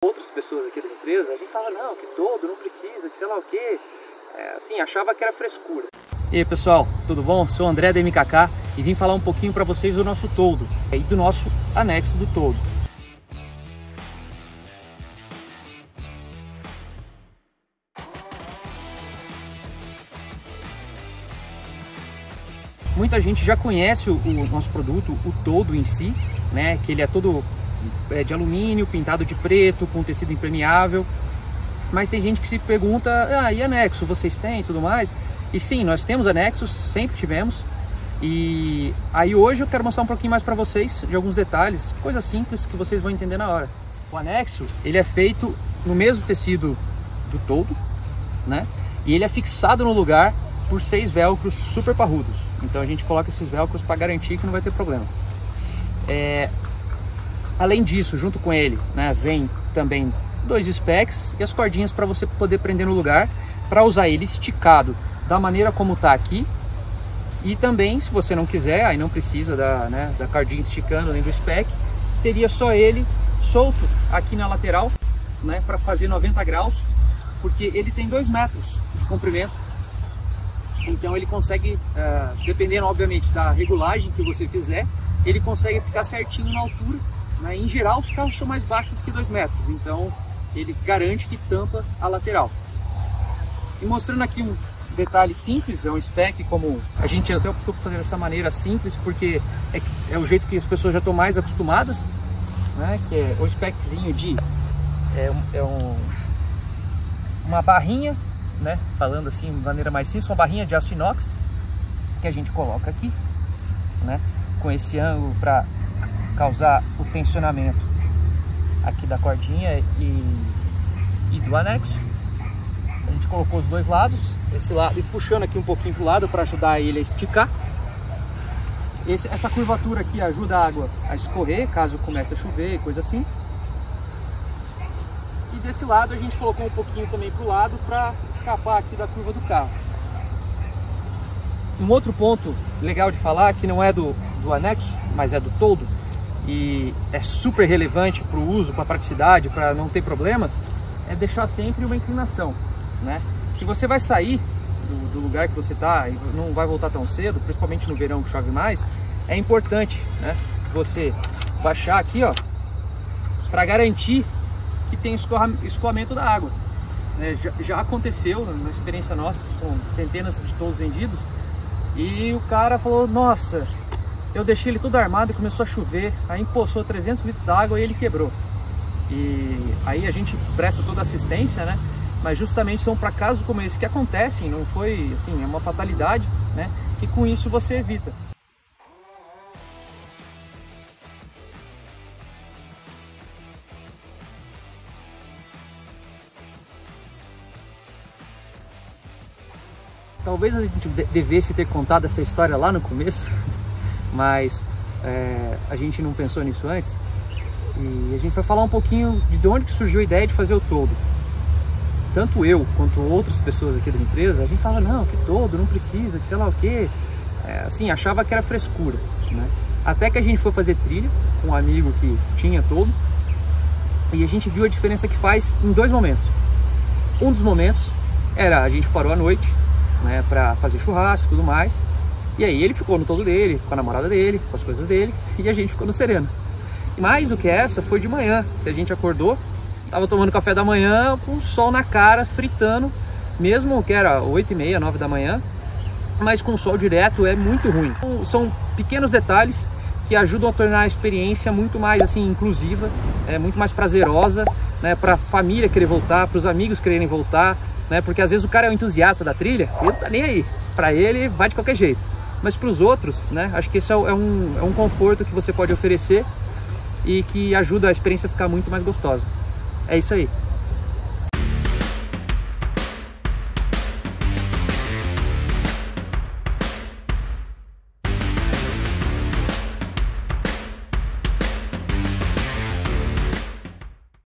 Outras pessoas aqui da empresa, a gente fala, não, que todo, não precisa, que sei lá o quê. Assim, achava que era frescura. E aí, pessoal, tudo bom? Sou o André da MKK e vim falar um pouquinho para vocês do nosso toldo e do nosso anexo do toldo. Muita gente já conhece o nosso produto, o toldo em si, né? Que ele é todo de alumínio, pintado de preto, com tecido impermeável. Mas tem gente que se pergunta, e anexo, vocês têm e tudo mais? E sim, nós temos anexos, sempre tivemos. E aí hoje eu quero mostrar um pouquinho mais para vocês de alguns detalhes, coisas simples que vocês vão entender na hora. O anexo, ele é feito no mesmo tecido do toldo, né? E ele é fixado no lugar por 6 velcros super parrudos. Então a gente coloca esses velcros para garantir que não vai ter problema. Além disso, junto com ele, né, vem também 2 specs e as cordinhas para você poder prender no lugar, para usar ele esticado da maneira como está aqui. E também, se você não quiser, aí não precisa da cordinha esticando nem do spec, seria só ele solto aqui na lateral, né, para fazer 90 graus, porque ele tem 2 metros de comprimento. Então ele consegue, dependendo obviamente da regulagem que você fizer, ele consegue ficar certinho na altura, né? Em geral os carros são mais baixos do que 2 metros, então ele garante que tampa a lateral. E mostrando aqui um detalhe simples, é um spec, como a gente até optou por fazer dessa maneira simples, porque é o jeito que as pessoas já estão mais acostumadas, né? Que é o speczinho de uma barrinha, né? Falando assim de maneira mais simples, uma barrinha de aço inox que a gente coloca aqui, né? Com esse ângulo para causar o tensionamento aqui da cordinha e do anexo. A gente colocou os 2 lados, esse lado, e puxando aqui um pouquinho pro lado para ajudar ele a esticar. Essa curvatura aqui ajuda a água a escorrer caso comece a chover, coisa assim. E desse lado a gente colocou um pouquinho também pro lado para escapar aqui da curva do carro. Um outro ponto legal de falar, que não é do anexo, mas é do toldo, e é super relevante para o uso, para a praticidade, para não ter problemas, é deixar sempre uma inclinação, né? Se você vai sair do lugar que você está e não vai voltar tão cedo, principalmente no verão que chove mais, é importante, né, você baixar aqui, ó, para garantir que tem escoamento da água. Já aconteceu na experiência nossa, são centenas de toldos vendidos, e o cara falou, nossa, eu deixei ele todo armado e começou a chover, aí empoçou 300 litros d'água e ele quebrou. E aí a gente presta toda a assistência, né? Mas justamente são para casos como esse que acontecem, não foi assim, é uma fatalidade, né? E com isso você evita. Talvez a gente devesse ter contado essa história lá no começo, mas a gente não pensou nisso antes. E a gente vai falar um pouquinho de onde que surgiu a ideia de fazer o toldo. Tanto eu quanto outras pessoas aqui da empresa, a gente fala, não, que toldo, não precisa, que sei lá o quê. Assim, achava que era frescura, né? Até que a gente foi fazer trilha com um amigo que tinha toldo, e a gente viu a diferença que faz em 2 momentos. Um dos momentos era, a gente parou à noite, né, para fazer churrasco e tudo mais, e aí ele ficou no toldo dele, com a namorada dele, com as coisas dele, e a gente ficou no sereno. E mais do que essa, foi de manhã, que a gente acordou, tava tomando café da manhã, com o sol na cara, fritando, mesmo que era 8h30, 9 da manhã, mas com sol direto é muito ruim. Então, são pequenos detalhes que ajudam a tornar a experiência muito mais assim inclusiva, muito mais prazerosa, né, para a família querer voltar, para os amigos quererem voltar, né, porque às vezes o cara é um entusiasta da trilha e não tá nem aí, para ele vai de qualquer jeito, mas para os outros, né, acho que esse é um conforto que você pode oferecer e que ajuda a experiência a ficar muito mais gostosa. É isso aí.